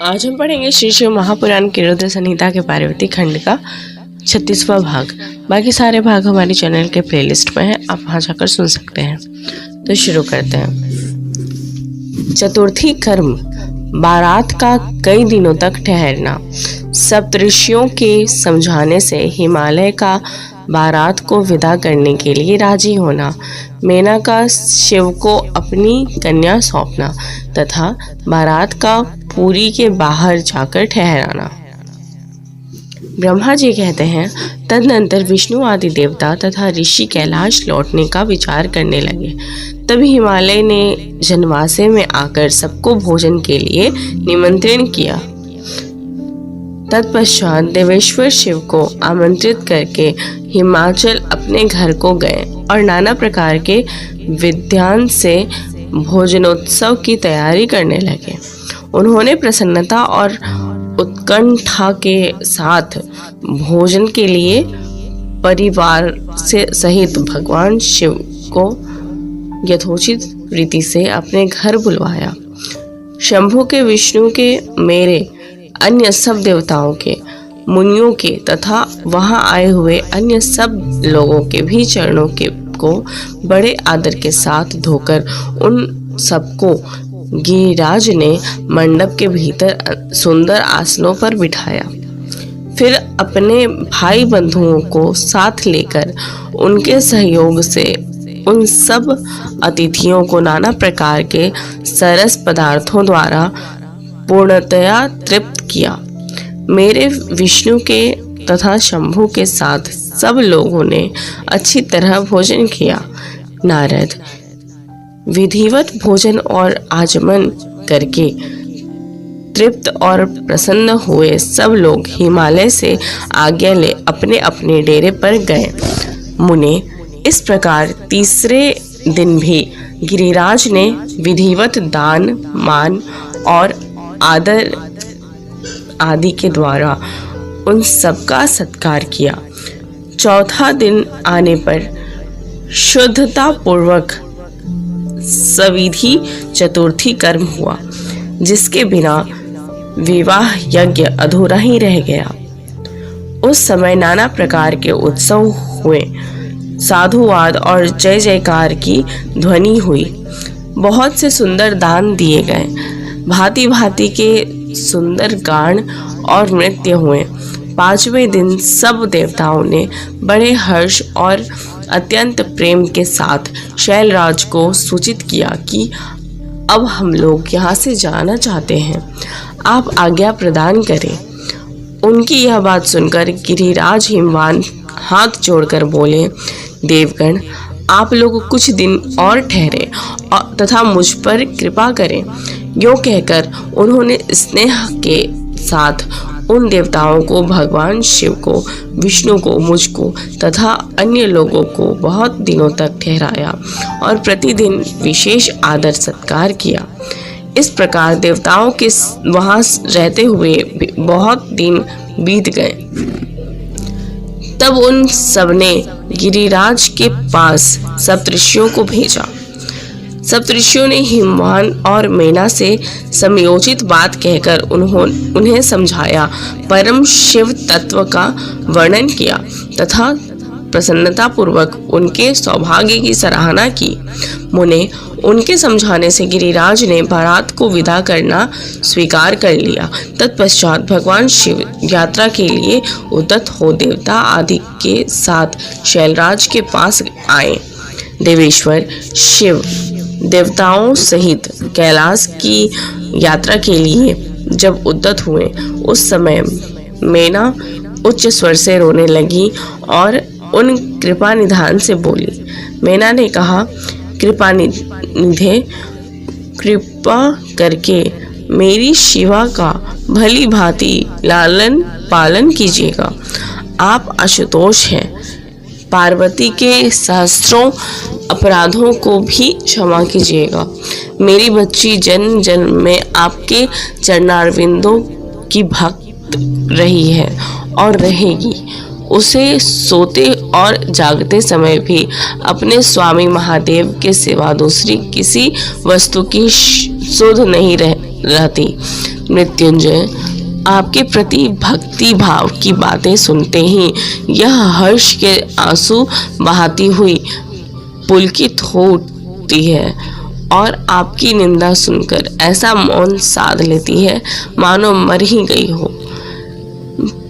आज हम पढ़ेंगे श्री शिव महापुराण के रुद्र संहिता के पार्वती खंड का 36वां भाग। बाकी सारे भाग हमारे चैनल के प्लेलिस्ट में हैं, आप वहां जाकर सुन सकते हैं। तो शुरू करते हैं। चतुर्थी कर्म बारात का कई दिनों तक ठहरना। सप्तऋषियों के समझाने से हिमालय का बारात को विदा करने के लिए राजी होना, मेना का शिव को अपनी कन्या सौंपना तथा बारात का पुरी के बाहर जाकर ठहराना। ब्रह्मा जी कहते हैं, तदनंतर विष्णु आदि देवता तथा ऋषि कैलाश लौटने का विचार करने लगे। तभी हिमालय ने जनवासे में आकर सबको भोजन के लिए निमंत्रण किया। तत्पश्चात देवेश्वर शिव को आमंत्रित करके हिमाचल अपने घर को गए और नाना प्रकार के विधान से भोजनोत्सव की तैयारी करने लगे। उन्होंने प्रसन्नता और उत्कंठा के साथ भोजन के लिए परिवार से सहित भगवान शिव को यथोचित रीति से अपने घर बुलवाया। शंभु के, विष्णु के, मेरे, अन्य सब देवताओं के, मुनियों के तथा वहां आए हुए अन्य सब लोगों के भी चरणों के को बड़े आदर के साथ धोकर उन सबको गिरिराज ने मंडप के भीतर सुंदर आसनों पर बिठाया। फिर अपने भाई बंधुओं को साथ लेकर उनके सहयोग से उन सब अतिथियों को नाना प्रकार के सरस पदार्थों द्वारा पूर्णतया तृप्त किया। मेरे, विष्णु के तथा शंभु के साथ सब लोगों ने अच्छी तरह भोजन किया। नारद विधिवत भोजन और आचमन करके तृप्त और प्रसन्न हुए सब लोग हिमालय से आज्ञा ले अपने अपने डेरे पर गए। मुने, इस प्रकार तीसरे दिन भी गिरिराज ने विधिवत दान, मान और आदर आदि के द्वारा उन सबका सत्कार किया। चौथा दिन आने पर शुद्धता पूर्वक सविधि चतुर्थी कर्म हुआ, जिसके बिना विवाह यज्ञ अधूरा ही रह गया। उस समय नाना प्रकार के उत्सव हुए, साधुवाद और जय जयकार की ध्वनि हुई। बहुत से सुंदर दान दिए गए, भांति भांति के सुंदर गान और नृत्य हुए। पांचवें दिन सब देवताओं ने बड़े हर्ष और अत्यंत प्रेम के साथ शैलराज को सूचित किया कि अब हम लोग यहाँ से जाना चाहते हैं, आप आज्ञा प्रदान करें। उनकी यह बात सुनकर गिरिराज हिमवान हाथ जोड़कर बोले, देवगण, आप लोग कुछ दिन और ठहरे तथा मुझ पर कृपा करें। यूँ कहकर उन्होंने स्नेह के साथ उन देवताओं को, भगवान शिव को, विष्णु को, मुझको तथा अन्य लोगों को बहुत दिनों तक ठहराया और प्रतिदिन विशेष आदर सत्कार किया। इस प्रकार देवताओं के वहां रहते हुए बहुत दिन बीत गए। तब उन सबने गिरिराज के पास सप्तऋषियों को भेजा। सप्तऋषियों ने हिमवान और मेना से समयोचित बात कहकर उन्हें समझाया, परम शिव तत्व का वर्णन किया तथा प्रसन्नता पूर्वक उनके सौभाग्य की सराहना की। मुने, उनके समझाने से गिरिराज ने बारात को विदा करना स्वीकार कर लिया। तत्पश्चात भगवान शिव यात्रा के लिए उद्यत हो देवता आदि के साथ शैलराज के पास आए। देवेश्वर शिव देवताओं सहित कैलाश की यात्रा के लिए जब उद्यत हुए, उस समय मेना उच्च स्वर से रोने लगी और उन कृपा निधान से बोली। मेना ने कहा, कृपा निधे, कृपा करके मेरी शिवा का भली भांति लालन पालन कीजिएगा। आप आशुतोष हैं, पार्वती के सहस्त्रों अपराधों को भी क्षमा कीजिएगा। मेरी बच्ची जन्म जन्म में आपके चरणारविंदों की भक्त रही है और रहेगी। उसे सोते और जागते समय भी अपने स्वामी महादेव के सिवा दूसरी किसी वस्तु की सुध नहीं रहती। मृत्युंजय आपके प्रति भक्ति भाव की बातें सुनते ही यह हर्ष के आंसू बहाती हुई पुलकित होती है और आपकी निंदा सुनकर ऐसा मौन साध लेती है मानो मर ही गई हो।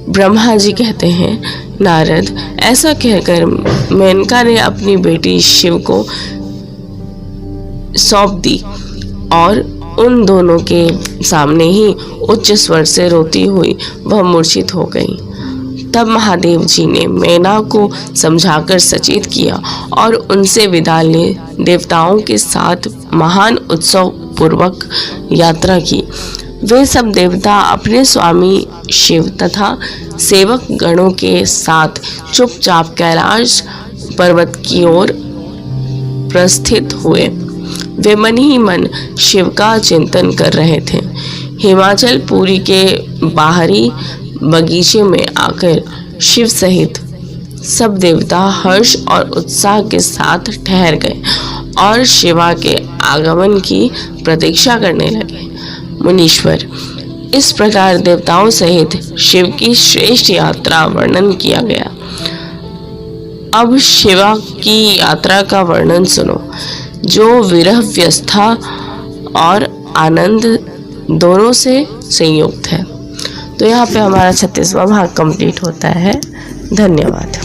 ब्रह्मा जी कहते हैं, नारद, ऐसा कहकर मेनका ने अपनी बेटी शिव को सौंप दी और उन दोनों के सामने ही उच्च स्वर से रोती हुई वह मूर्छित हो गई। तब महादेव जी ने मैना को समझाकर सचेत किया और उनसे विदा ले देवताओं के साथ महान उत्सव पूर्वक यात्रा की। वे सब देवता अपने स्वामी शिव तथा सेवक गणों के साथ चुपचाप कैलाश पर्वत की ओर प्रस्थित हुए। वे मन ही मन शिव का चिंतन कर रहे थे। हिमाचल पुरी के बाहरी बगीचे में आकर शिव सहित सब देवता हर्ष और उत्साह के साथ ठहर गए और शिवा के आगमन की प्रतीक्षा करने लगे। मुनीश्वर, इस प्रकार देवताओं सहित शिव की श्रेष्ठ यात्रा वर्णन किया गया। अब शिवा की यात्रा का वर्णन सुनो, जो विरह व्यवस्था और आनंद दोनों से संयुक्त है। तो यहाँ पे हमारा 36वां भाग कंप्लीट होता है। धन्यवाद।